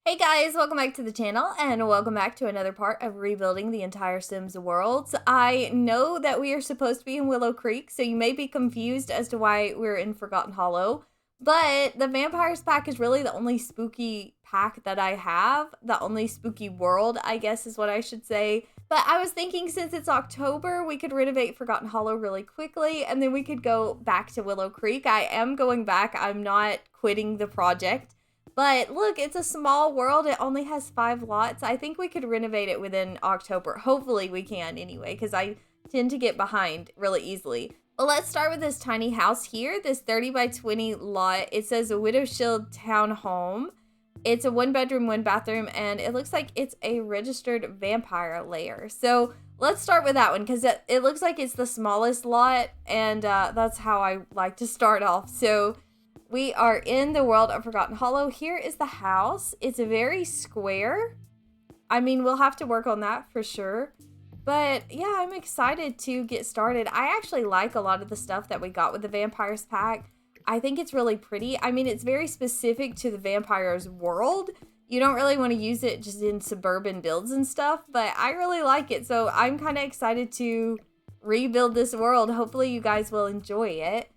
Hey guys, welcome back to the channel and welcome back to another part of rebuilding the entire Sims world. I know that we are supposed to be in Willow Creek, so you may be confused as to why we're in Forgotten Hollow, but the Vampires pack is really the only spooky pack that I have. The only spooky world, I guess is what I should say. But I was thinking since it's October, we could renovate Forgotten Hollow really quickly and then we could go back to Willow Creek. I am going back. I'm not quitting the project. But look, it's a small world. It only has 5 lots. I think we could renovate it within October. Hopefully we can anyway, because I tend to get behind really easily. Well, let's start with this tiny house here, this 30 by 20 lot. It says a Widowshild Townhome. It's a 1 bedroom, 1 bathroom, and it looks like it's a registered vampire lair. So let's start with that one, because it looks like it's the smallest lot, and that's how I like to start off. So we are in the world of Forgotten Hollow. Here is the house. It's very square. I mean, we'll have to work on that for sure. But yeah, I'm excited to get started. I actually like a lot of the stuff that we got with the Vampires pack. I think it's really pretty. I mean, it's very specific to the Vampires world. You don't really want to use it just in suburban builds and stuff, but I really like it. So I'm kind of excited to rebuild this world. Hopefully you guys will enjoy it.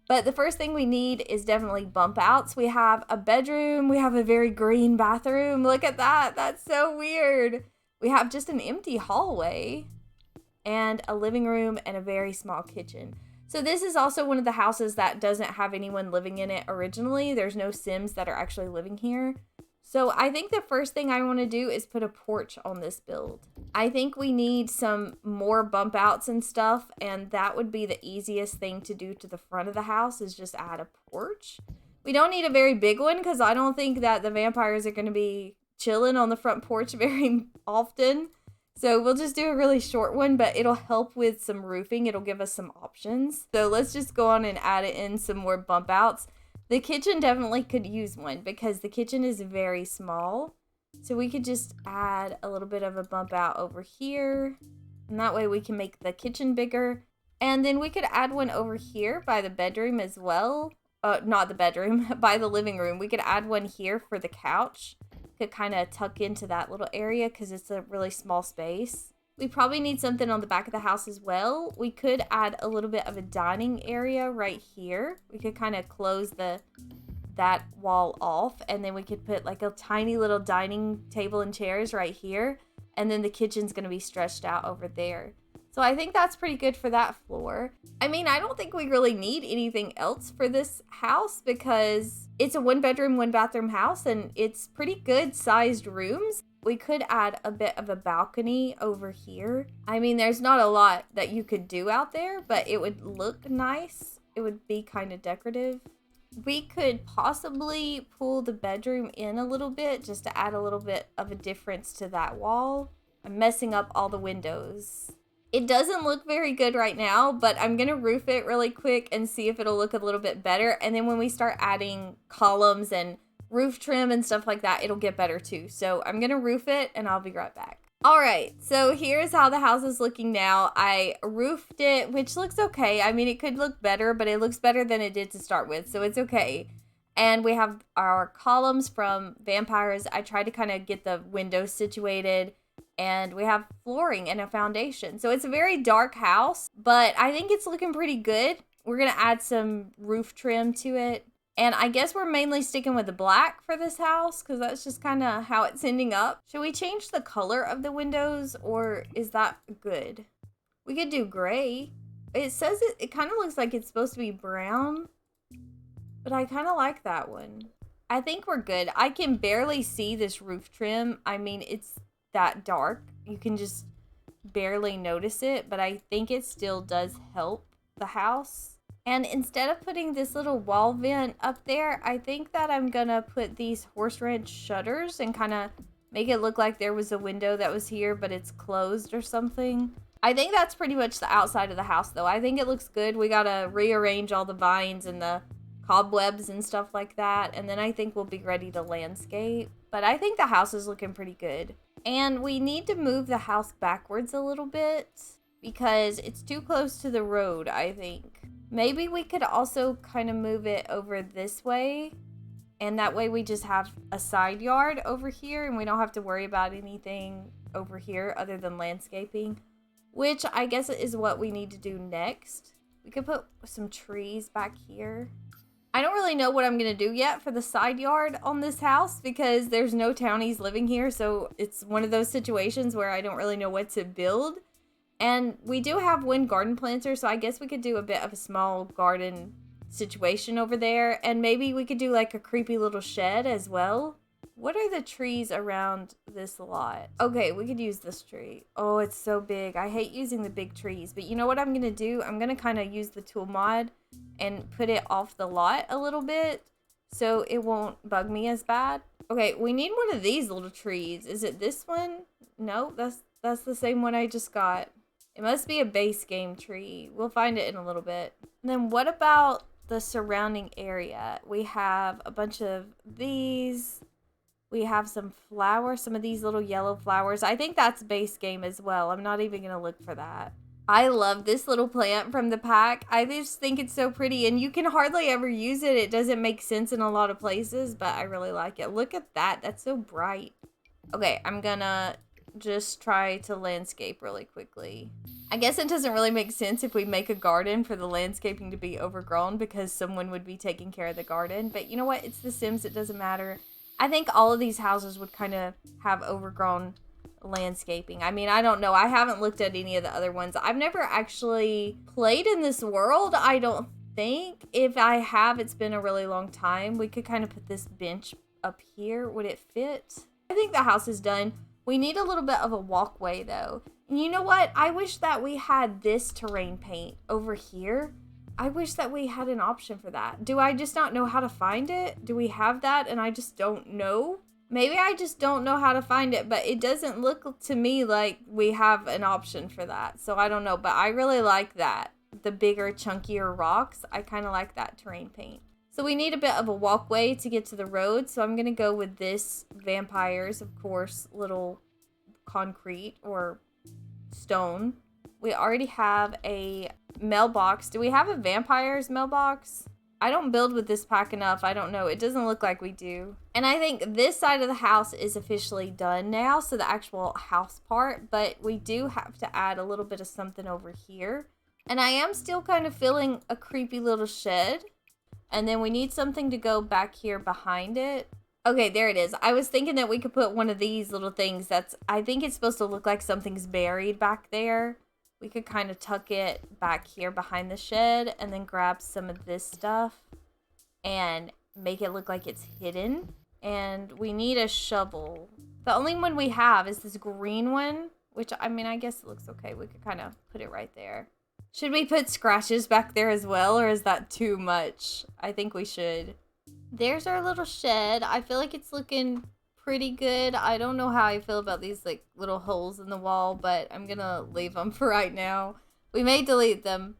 But the first thing we need is definitely bump outs. We have a bedroom. We have a very green bathroom. Look at that. That's so weird. We have just an empty hallway and a living room and a very small kitchen. So this is also one of the houses that doesn't have anyone living in it originally. There's no Sims that are actually living here. So I think the first thing I want to do is put a porch on this build. I think we need some more bump outs and stuff, and that would be the easiest thing to do to the front of the house is just add a porch. We don't need a very big one because I don't think that the vampires are going to be chilling on the front porch very often. So we'll just do a really short one, but it'll help with some roofing. It'll give us some options. So let's just go on and add it in some more bump outs. The kitchen definitely could use one because the kitchen is very small. So we could just add a little bit of a bump out over here. And that way we can make the kitchen bigger. And then we could add one over here by the bedroom as well. Not the bedroom, by the living room. We could add one here for the couch. Could kind of tuck into that little area because it's a really small space. We probably need something on the back of the house as well. We could add a little bit of a dining area right here. We could kind of close that wall off, and then we could put like a tiny little dining table and chairs right here, and then the kitchen's going to be stretched out over there. So I think that's pretty good for that floor. I mean, I don't think we really need anything else for this house because it's a 1 bedroom, 1 bathroom house and it's pretty good sized rooms. We could add a bit of a balcony over here. I mean, there's not a lot that you could do out there, but it would look nice. It would be kind of decorative. We could possibly pull the bedroom in a little bit just to add a little bit of a difference to that wall. I'm messing up all the windows. It doesn't look very good right now, but I'm going to roof it really quick and see if it'll look a little bit better. And then when we start adding columns and roof trim and stuff like that, it'll get better too. So I'm going to roof it and I'll be right back. All right, so here's how the house is looking now. I roofed it, which looks okay. I mean, it could look better, but it looks better than it did to start with, so it's okay. And we have our columns from Vampires. I tried to kind of get the windows situated. And we have flooring and a foundation. So it's a very dark house, but I think it's looking pretty good. We're going to add some roof trim to it. And I guess we're mainly sticking with the black for this house because that's just kind of how it's ending up. Should we change the color of the windows or is that good? We could do gray. It says it kind of looks like it's supposed to be brown, but I kind of like that one. I think we're good. I can barely see this roof trim. I mean, it's that dark. You can just barely notice it, but I think it still does help the house. And instead of putting this little wall vent up there, I think that I'm gonna put these horse ranch shutters and kind of make it look like there was a window that was here, but it's closed or something. I think that's pretty much the outside of the house though. I think it looks good. We gotta rearrange all the vines and the cobwebs and stuff like that, and then I think we'll be ready to landscape. But I think the house is looking pretty good. And we need to move the house backwards a little bit because it's too close to the road, I think. Maybe we could also kind of move it over this way And that way we just have a side yard over here and we don't have to worry about anything over here other than landscaping, which I guess is what we need to do next. We could put some trees back here. I don't really know what I'm going to do yet for the side yard on this house because there's no townies living here. So it's one of those situations where I don't really know what to build. And we do have wind garden planters, so I guess we could do a bit of a small garden situation over there. And maybe we could do like a creepy little shed as well. What are the trees around this lot? Okay, we could use this tree. Oh, it's so big. I hate using the big trees. But you know what I'm going to do? I'm going to kind of use the tool mod and put it off the lot a little bit so it won't bug me as bad. Okay, we need one of these little trees. Is it this one? No, that's the same one I just got. It must be a base game tree. We'll find it in a little bit. And then what about the surrounding area? We have a bunch of these. We have some flowers, some of these little yellow flowers. I think that's base game as well. I'm not even going to look for that. I love this little plant from the pack. I just think it's so pretty and you can hardly ever use it. It doesn't make sense in a lot of places, but I really like it. Look at that. That's so bright. Okay, I'm gonna just try to landscape really quickly. I guess it doesn't really make sense if we make a garden for the landscaping to be overgrown because someone would be taking care of the garden. But you know what? It's The Sims. It doesn't matter. I think all of these houses would kind of have overgrown landscaping. I mean, I don't know. I haven't looked at any of the other ones. I've never actually played in this world, I don't think. If I have, it's been a really long time. We could kind of put this bench up here. Would it fit? I think the house is done. We need a little bit of a walkway though. And you know what? I wish that we had this terrain paint over here. I wish that we had an option for that. Do I just not know how to find it? Do we have that and I just don't know? Maybe I just don't know how to find it, but it doesn't look to me like we have an option for that. So I don't know, but I really like that. The bigger, chunkier rocks. I kind of like that terrain paint. So we need a bit of a walkway to get to the road. So I'm going to go with this vampires, of course, little concrete or stone. We already have a mailbox. Do we have a vampires mailbox? I don't build with this pack enough. I don't know. It doesn't look like we do. And I think this side of the house is officially done now. So the actual house part. But we do have to add a little bit of something over here. And I am still kind of feeling a creepy little shed. And then we need something to go back here behind it. Okay, there it is. I was thinking that we could put one of these little things I think it's supposed to look like something's buried back there. We could kind of tuck it back here behind the shed and then grab some of this stuff and make it look like it's hidden. And we need a shovel. The only one we have is this green one, which, I mean, I guess it looks okay. We could kind of put it right there. Should we put scratches back there as well, or is that too much? I think we should. There's our little shed. I feel like it's looking pretty good. I don't know how I feel about these like little holes in the wall, but I'm gonna leave them for right now. We may delete them.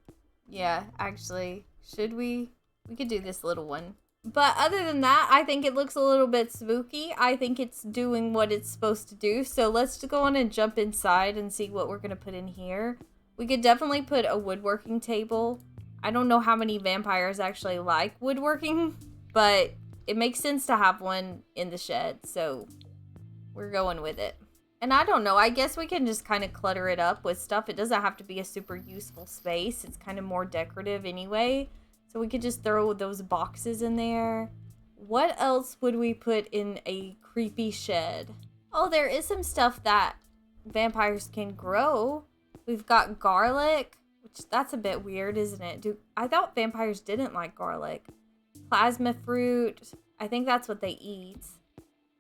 Yeah, actually, should we? We could do this little one. But other than that, I think it looks a little bit spooky. I think it's doing what it's supposed to do. So let's go on and jump inside and see what we're gonna put in here. We could definitely put a woodworking table. I don't know how many vampires actually like woodworking, but it makes sense to have one in the shed, so we're going with it. And I don't know, I guess we can just kind of clutter it up with stuff. It doesn't have to be a super useful space. It's kind of more decorative anyway. So we could just throw those boxes in there. What else would we put in a creepy shed? Oh, there is some stuff that vampires can grow. We've got garlic, which that's a bit weird, isn't it? I thought vampires didn't like garlic. Plasma fruit. I think that's what they eat.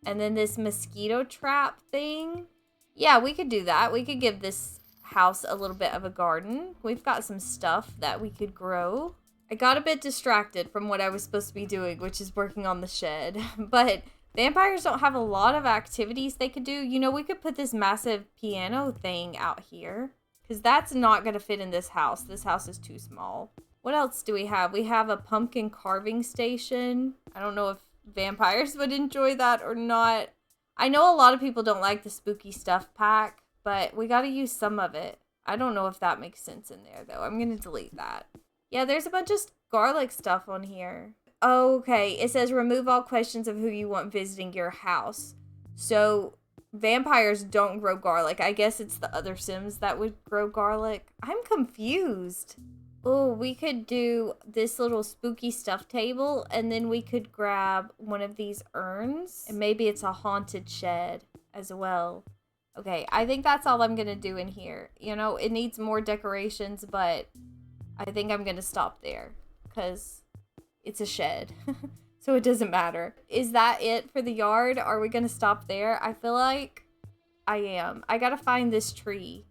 And then this mosquito trap thing. Yeah, we could do that. We could give this house a little bit of a garden. We've got some stuff that we could grow. I got a bit distracted from what I was supposed to be doing, which is working on the shed. But vampires don't have a lot of activities they could do. You know, we could put this massive piano thing out here, because that's not going to fit in this house. This house is too small. What else do we have? We have a pumpkin carving station. I don't know if vampires would enjoy that or not. I know a lot of people don't like the spooky stuff pack, but we got to use some of it. I don't know if that makes sense in there, though. I'm going to delete that. Yeah, there's a bunch of garlic stuff on here. Okay, it says remove all questions of who you want visiting your house. So vampires don't grow garlic. I guess it's the other Sims that would grow garlic. I'm confused. Oh, we could do this little spooky stuff table, and then we could grab one of these urns, and maybe it's a haunted shed as well. Okay, I think that's all I'm gonna do in here. You know, it needs more decorations, but I think I'm gonna stop there because it's a shed. So it doesn't matter. Is that it for the yard? Are we gonna stop there? I feel like I am. I gotta find this tree.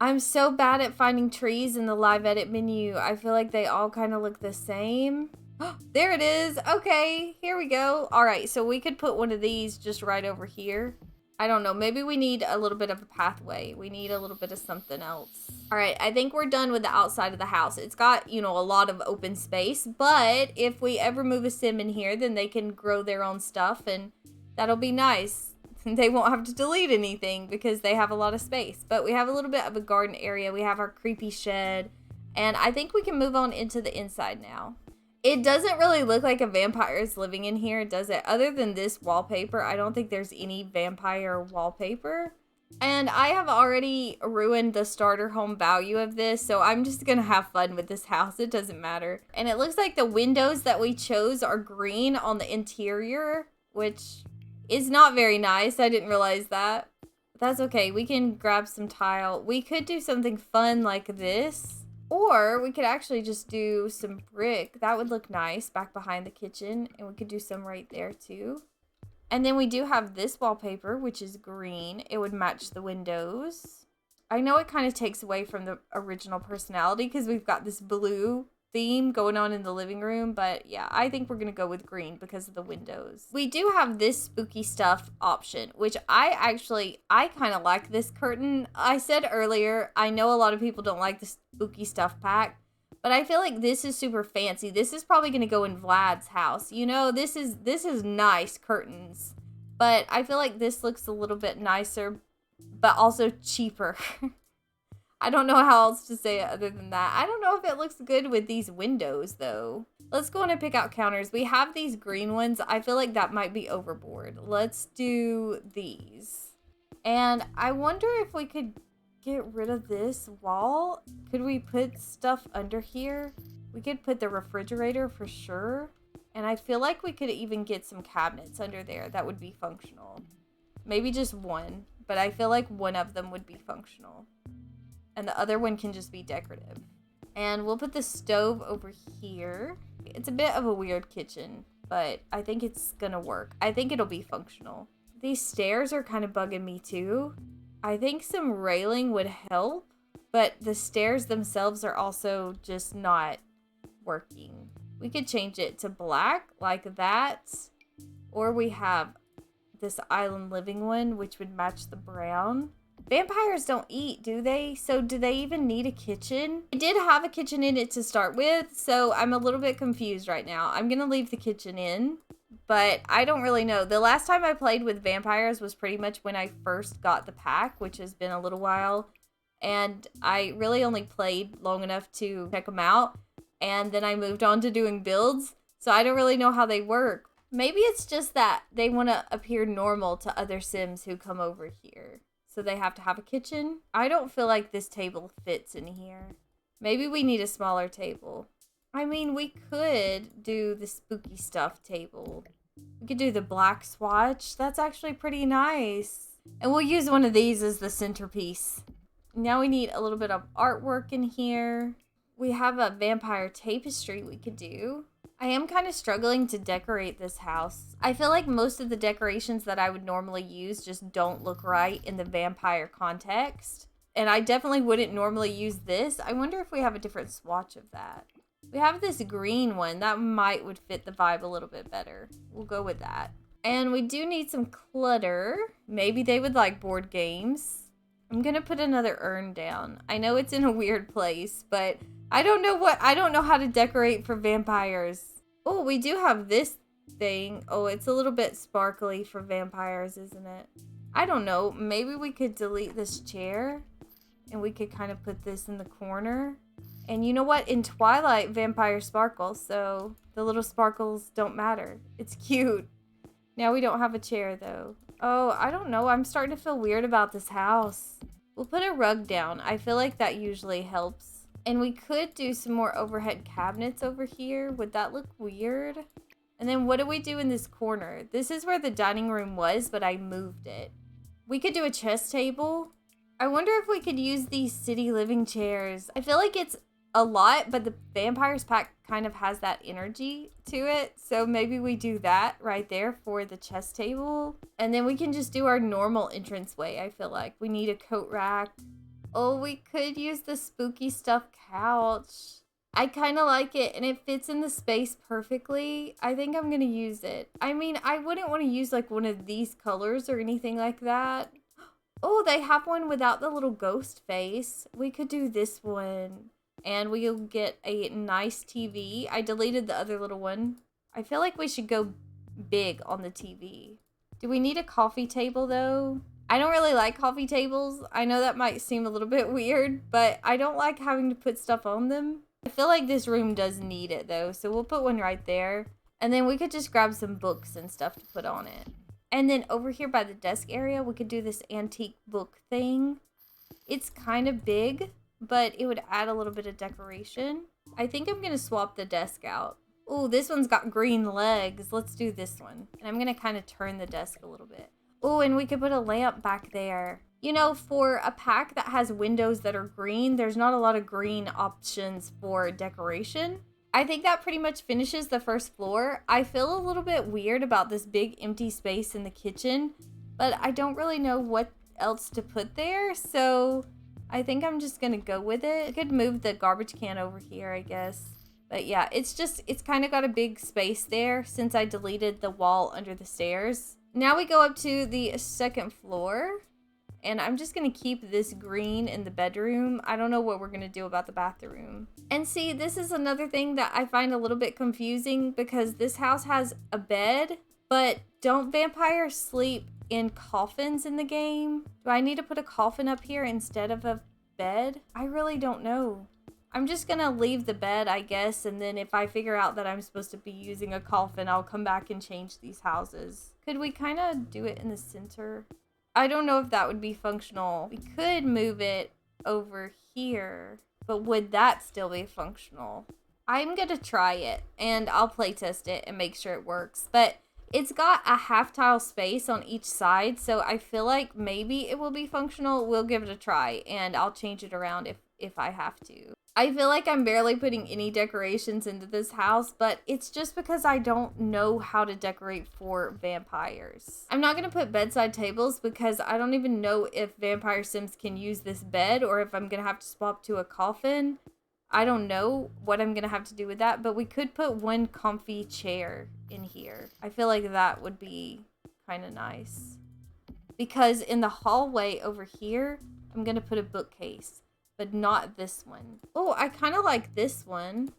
I'm so bad at finding trees in the live edit menu. I feel like they all kind of look the same. There it is. Okay, here we go. All right, so we could put one of these just right over here. I don't know. Maybe we need a little bit of a pathway. We need a little bit of something else. All right, I think we're done with the outside of the house. It's got, you know, a lot of open space, but if we ever move a sim in here, then they can grow their own stuff, and that'll be nice. They won't have to delete anything because they have a lot of space. But we have a little bit of a garden area. We have our creepy shed. And I think we can move on into the inside now. It doesn't really look like a vampire is living in here, does it? Other than this wallpaper, I don't think there's any vampire wallpaper. And I have already ruined the starter home value of this, so I'm just gonna have fun with this house. It doesn't matter. And it looks like the windows that we chose are green on the interior, which is not very nice. I didn't realize that. That's okay. We can grab some tile. We could do something fun like this. Or we could actually just do some brick. That would look nice back behind the kitchen. And we could do some right there too. And then we do have this wallpaper, which is green. It would match the windows. I know it kind of takes away from the original personality because we've got this blue theme going on in the living room, but yeah, I think we're gonna go with green because of the windows. We do have this spooky stuff option, which I kind of like this curtain. I said earlier, I know a lot of people don't like the spooky stuff pack, but I feel like this is super fancy. This is probably gonna go in Vlad's house. You know, this is nice curtains, but I feel like this looks a little bit nicer, but also cheaper. I don't know how else to say it other than that. I don't know if it looks good with these windows, though. Let's go in and pick out counters. We have these green ones. I feel like that might be overboard. Let's do these. And I wonder if we could get rid of this wall. Could we put stuff under here? We could put the refrigerator for sure. And I feel like we could even get some cabinets under there that would be functional. Maybe just one, but I feel like one of them would be functional. And the other one can just be decorative. And we'll put the stove over here. It's a bit of a weird kitchen, but I think it's gonna work. I think it'll be functional. These stairs are kind of bugging me too. I think some railing would help, but the stairs themselves are also just not working. We could change it to black like that. Or we have this island living one, which would match the brown. Vampires don't eat, do they? So do they even need a kitchen? It did have a kitchen in it to start with, so I'm a little bit confused right now. I'm gonna leave the kitchen in, but I don't really know. The last time I played with vampires was pretty much when I first got the pack, which has been a little while, and I really only played long enough to check them out, and then I moved on to doing builds, so I don't really know how they work. Maybe it's just that they want to appear normal to other Sims who come over here. So they have to have a kitchen. I don't feel like this table fits in here. Maybe we need a smaller table. I mean, we could do the spooky stuff table. We could do the black swatch. That's actually pretty nice. And we'll use one of these as the centerpiece. Now we need a little bit of artwork in here. We have a vampire tapestry we could do. I am kind of struggling to decorate this house. I feel like most of the decorations that I would normally use just don't look right in the vampire context. And I definitely wouldn't normally use this. I wonder if we have a different swatch of that. We have this green one. That would fit the vibe a little bit better. We'll go with that. And we do need some clutter. Maybe they would like board games. I'm gonna put another urn down. I know it's in a weird place, but I don't know how to decorate for vampires. Oh, we do have this thing. Oh, it's a little bit sparkly for vampires, isn't it? I don't know. Maybe we could delete this chair and we could kind of put this in the corner. And you know what? In Twilight, vampires sparkle, so the little sparkles don't matter. It's cute. Now we don't have a chair, though. Oh, I don't know. I'm starting to feel weird about this house. We'll put a rug down. I feel like that usually helps. And we could do some more overhead cabinets over here. Would that look weird? And then what do we do in this corner? This is where the dining room was, but I moved it. We could do a chess table. I wonder if we could use these city living chairs. I feel like it's a lot, but the Vampires pack kind of has that energy to it. So maybe we do that right there for the chess table. And then we can just do our normal entranceway, I feel like. We need a coat rack. Oh, we could use the spooky stuffed couch. I kind of like it, and it fits in the space perfectly. I think I'm going to use it. I mean, I wouldn't want to use like one of these colors or anything like that. Oh, they have one without the little ghost face. We could do this one. And we'll get a nice TV. I deleted the other little one. I feel like we should go big on the TV. Do we need a coffee table, though? I don't really like coffee tables. I know that might seem a little bit weird, but I don't like having to put stuff on them. I feel like this room does need it, though, so we'll put one right there. And then we could just grab some books and stuff to put on it. And then over here by the desk area, we could do this antique book thing. It's kind of big, but it would add a little bit of decoration. I think I'm going to swap the desk out. Oh, this one's got green legs. Let's do this one. And I'm going to kind of turn the desk a little bit. Oh, and we could put a lamp back there. You know, for a pack that has windows that are green, there's not a lot of green options for decoration. I think that pretty much finishes the first floor. I feel a little bit weird about this big empty space in the kitchen, but I don't really know what else to put there, so I think I'm just gonna go with it. I could move the garbage can over here, I guess. But yeah, it's kind of got a big space there since I deleted the wall under the stairs. Now we go up to the second floor. And I'm just going to keep this green in the bedroom. I don't know what we're going to do about the bathroom. And see, this is another thing that I find a little bit confusing because this house has a bed, but don't vampires sleep in coffins in the game? Do I need to put a coffin up here instead of a bed? I really don't know. I'm just going to leave the bed, I guess, and then if I figure out that I'm supposed to be using a coffin, I'll come back and change these houses. Could we kind of do it in the center? I don't know if that would be functional. We could move it over here, but would that still be functional? I'm gonna try it, and I'll play test it and make sure it works. But it's got a half tile space on each side, so I feel like maybe it will be functional. We'll give it a try, and I'll change it around if I have to. I feel like I'm barely putting any decorations into this house, but it's just because I don't know how to decorate for vampires. I'm not going to put bedside tables because I don't even know if Vampire Sims can use this bed or if I'm going to have to swap to a coffin. I don't know what I'm going to have to do with that, but we could put one comfy chair in here. I feel like that would be kind of nice. Because in the hallway over here, I'm going to put a bookcase. But not this one. Oh, I kind of like this one.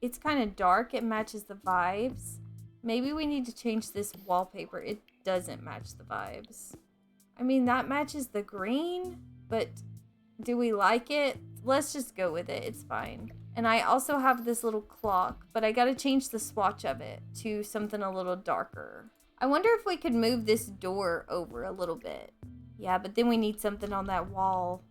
It's kind of dark. It matches the vibes. Maybe we need to change this wallpaper. It doesn't match the vibes. I mean, that matches the green, but do we like it? Let's just go with it. It's fine. And I also have this little clock, but I got to change the swatch of it to something a little darker. I wonder if we could move this door over a little bit. Yeah, but then we need something on that wall.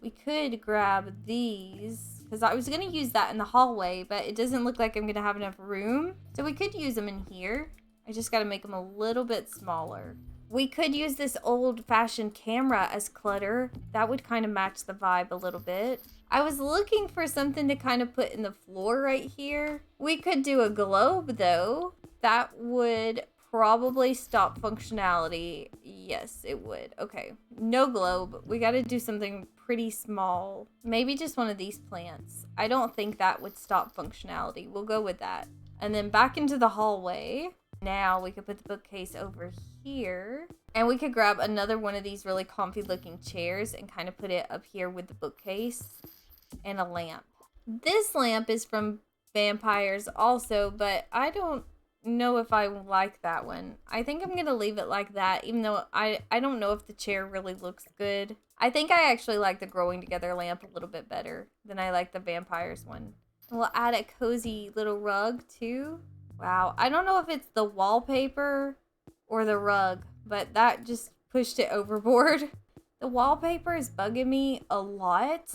We could grab these, because I was going to use that in the hallway, but it doesn't look like I'm going to have enough room. So we could use them in here. I just got to make them a little bit smaller. We could use this old-fashioned camera as clutter. That would kind of match the vibe a little bit. I was looking for something to kind of put in the floor right here. We could do a globe, though. That would probably stop functionality. Yes, it would. Okay, no globe. We got to do something pretty small. Maybe just one of these plants. I don't think that would stop functionality. We'll go with that. And then back into the hallway. Now we could put the bookcase over here. And we could grab another one of these really comfy looking chairs and kind of put it up here with the bookcase and a lamp. This lamp is from Vampires also, but I don't know if I like that one. I think I'm gonna leave it like that, even though I don't know if the chair really looks good. I think I actually like the growing together lamp a little bit better than I like the vampires one. We'll add a cozy little rug too. Wow, I don't know if it's the wallpaper or the rug, but that just pushed it overboard. The wallpaper is bugging me a lot.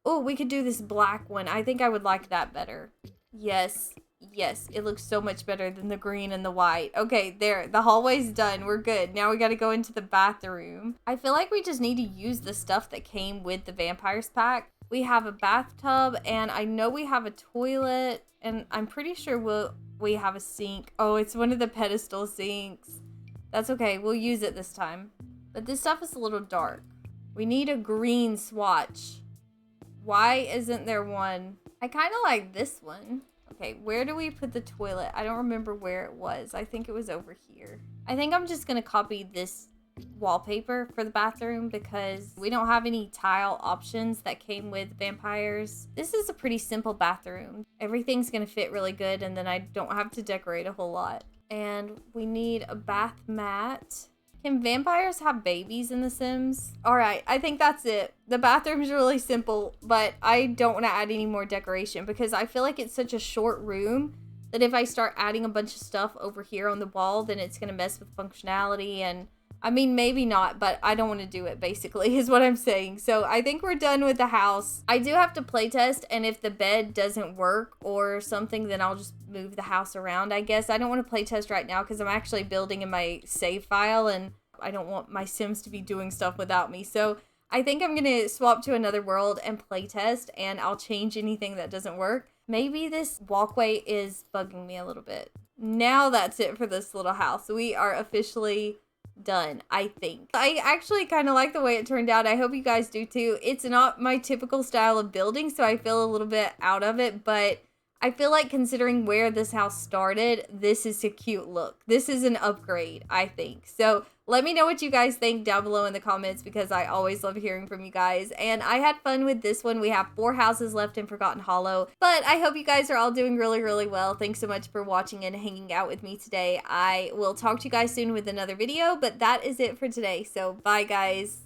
Oh, we could do this black one. I think I would like that better. Yes, yes, it looks so much better than the green and the white. Okay, there, the hallway's done. We're good. Now we gotta go into the bathroom. I feel like we just need to use the stuff that came with the vampires pack. We have a bathtub, and I know we have a toilet, and I'm pretty sure we have a sink. Oh, it's one of the pedestal sinks. That's okay, we'll use it this time. But this stuff is a little dark. We need a green swatch. Why isn't there one? I kind of like this one. Okay, where do we put the toilet? I don't remember where it was. I think it was over here. I think I'm just gonna copy this wallpaper for the bathroom because we don't have any tile options that came with vampires. This is a pretty simple bathroom. Everything's gonna fit really good, and then I don't have to decorate a whole lot. And we need a bath mat. Can vampires have babies in The Sims? All right, I think that's it. The bathroom's really simple, but I don't want to add any more decoration because I feel like it's such a short room that if I start adding a bunch of stuff over here on the wall, then it's going to mess with functionality. And I mean, maybe not, but I don't want to do it, basically, is what I'm saying. So I think we're done with the house. I do have to playtest, and if the bed doesn't work or something, then I'll just move the house around, I guess. I don't want to playtest right now because I'm actually building in my save file, and I don't want my Sims to be doing stuff without me. So I think I'm going to swap to another world and playtest, and I'll change anything that doesn't work. Maybe this walkway is bugging me a little bit. Now that's it for this little house. We are officially done, I think. I actually kind of like the way it turned out. I hope you guys do too. It's not my typical style of building, so I feel a little bit out of it, but I feel like considering where this house started, this is a cute look. This is an upgrade, I think. So let me know what you guys think down below in the comments because I always love hearing from you guys. And I had fun with this one. We have 4 houses left in Forgotten Hollow. But I hope you guys are all doing really, really well. Thanks so much for watching and hanging out with me today. I will talk to you guys soon with another video, but that is it for today. So bye, guys.